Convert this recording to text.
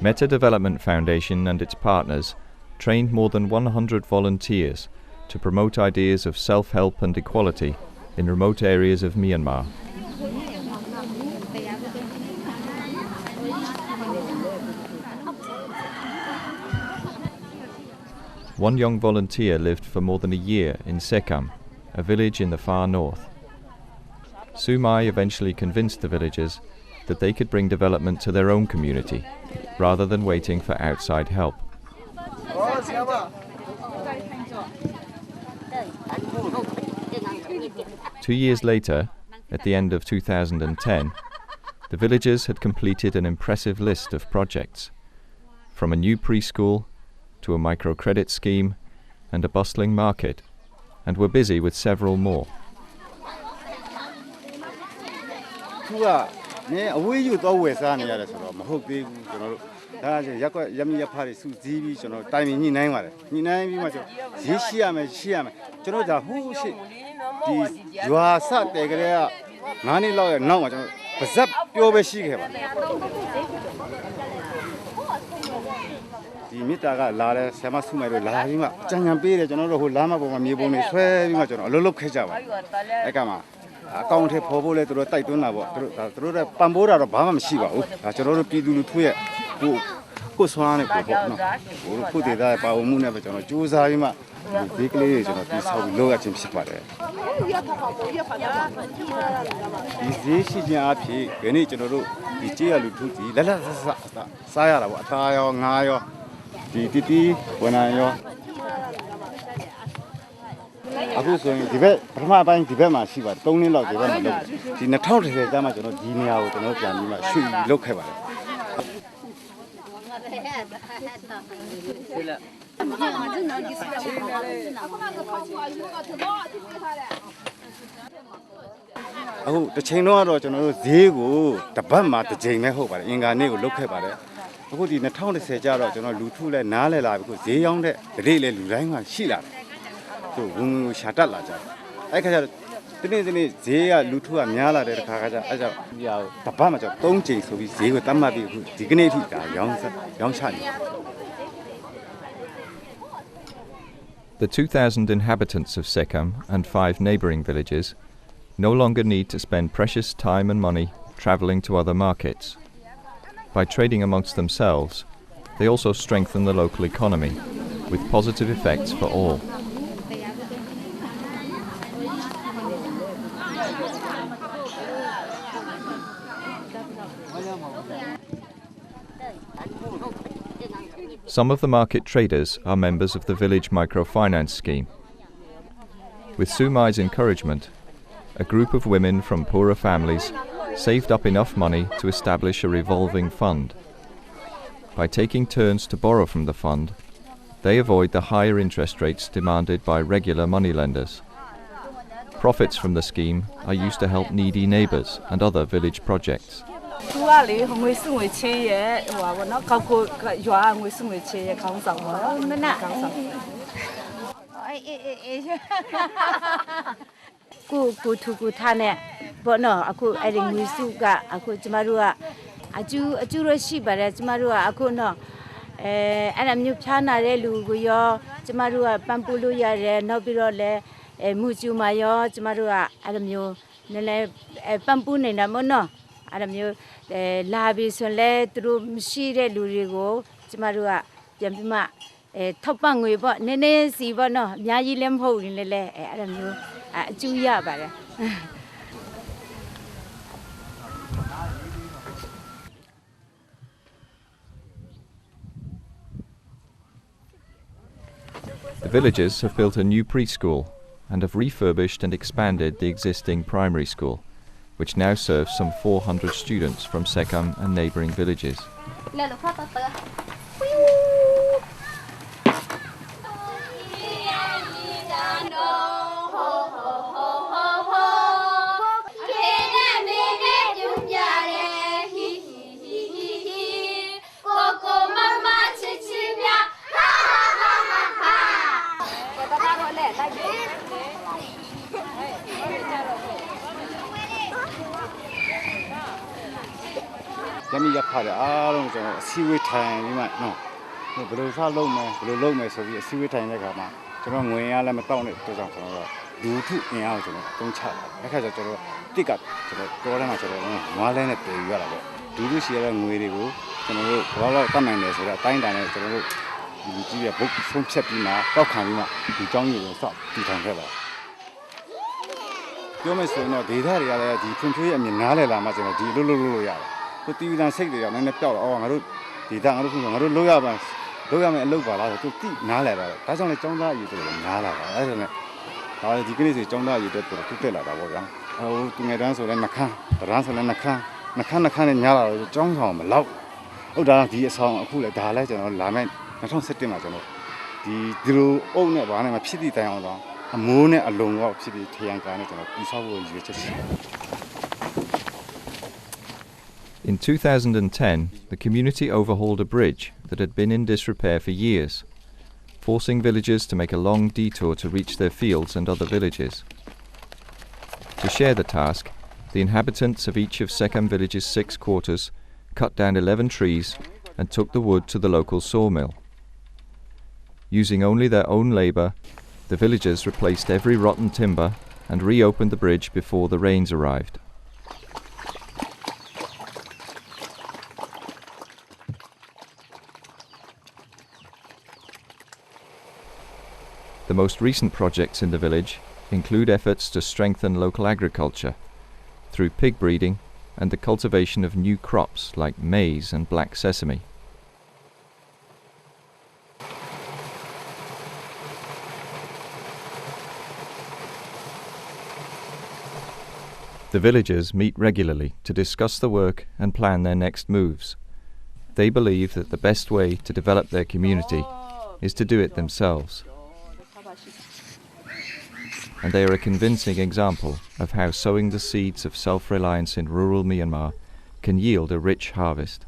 Metta Development Foundation and its partners trained more than 100 volunteers to promote ideas of self-help and equality in remote areas of Myanmar. One young volunteer lived for more than a year in Sekam, a village in the far north. Sumai eventually convinced the villagers that they could bring development to their own community, rather than waiting for outside help. 2 years later, at the end of 2010, the villagers had completed an impressive list of projects, from a new preschool to a microcredit scheme and a bustling market, and were busy with several more. Metta ga la sama sumai la ma chang pe jono ro lama bo ma mi bo ni swai bi ma jono lo lo khe ja ba ai ka ma account the pho bo le tu ro tai tun na bo tu ro da pan bo da ro ba ma shi ba hu da jono ro pi tu lu thu ye ko swa ne ko bo no ko pu de da pa wo mu ne ba jono chu sa bi ma di kle jono pi sau bi lo ga chin phit pa de di zi shi jin a phi ge ni jono ro di che ya lu thu ji la la sa ya la bo ata yo nga yo Titi, Buonayo. Aku soalnya tiba, pertama apa yang tiba masih bar, tahun ini lah tiba malu. Di netau deh, zaman jono dini aku jono jangan mah, sui lok hebat. Aku tercengno ada jono zego, tapi mah tercengme ho bar, ingat ni aku lok hebat. Aku di netau deh saja lah, jono lutu le, nale lah, aku zeyang deh, rele lurai mah sila. Tu bungu syarat lah jar. Ayah kata, ini zeya lutu amnya lah deh, kata aja, ya, tapi macam tongcing sobi zego tambah bi, digene ti dah, yang cari. The 2,000 inhabitants of Sekam and 5 neighbouring villages no longer need to spend precious time and money travelling to other markets. By trading amongst themselves, they also strengthen the local economy, with positive effects for all. Some of the market traders are members of the village microfinance scheme. With Sumai's encouragement, a group of women from poorer families saved up enough money to establish a revolving fund. By taking turns to borrow from the fund, they avoid the higher interest rates demanded by regular moneylenders. Profits from the scheme are used to help needy neighbours and other village projects. Aku ada musuh ga, aku cuma dua, aju rosi pada cuma dua aku no, ada menyuppana relu guyo, cuma dua 50 ya re, no biro le, musuh mayo cuma dua, ada menyu, nilai 50 ni nama no, ada menyu, labis le, terus mesti relu rigo, cuma dua, jam cuma, topang guyo, nene si bo no, nyaji lempo ni le, ada menyu, aju ya pada. The villagers have built a new preschool and have refurbished and expanded the existing primary school, which now serves some 400 students from Sekam and neighbouring villages. Yami Yapari, Aron, Seaway time, you might know. The Blue Salome, so the Seaway time, the Gama. John Way, I am a town to John. Do two in out, don't chat. I had a ticket to the Gordon, Marlene at the Yellow. Do you see a way go? Roll out commanders with a time down to the road. You give a book from Septima, Gokama, to John you will stop, to Tankella. You must know the area, the country, and Minale Lamas and the Luluya. Put you down safely on the pill or a root. The down of Loyabas, Loyam and Loba to deep Nala. That's only John you to Nala. I don't know. Our degree is John you did to tell her. Oh, to me, dance with Macan, the answer and Macan and Yala, John home, love. Oh, the song, who let the legend or lament, I don't set him as the drew owner one and a pity down. A moon alone walk city, Tian Garnet, and Isao. In 2010, the community overhauled a bridge that had been in disrepair for years, forcing villagers to make a long detour to reach their fields and other villages. To share the task, the inhabitants of each of Sekam village's 6 quarters cut down 11 trees and took the wood to the local sawmill. Using only their own labour, the villagers replaced every rotten timber and reopened the bridge before the rains arrived. The most recent projects in the village include efforts to strengthen local agriculture through pig breeding and the cultivation of new crops like maize and black sesame. The villagers meet regularly to discuss the work and plan their next moves. They believe that the best way to develop their community is to do it themselves. And they are a convincing example of how sowing the seeds of self-reliance in rural Myanmar can yield a rich harvest.